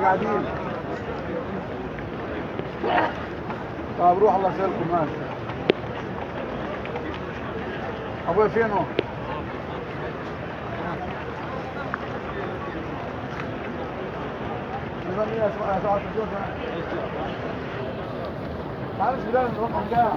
قاعدين. طب روح الله يسهلكم. ماشي. ابويا فين هو؟ تعالش بلال نروح عندها.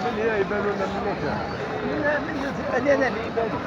من هي يبانوا لنا من هنا؟ من هنا اللي يبانوا.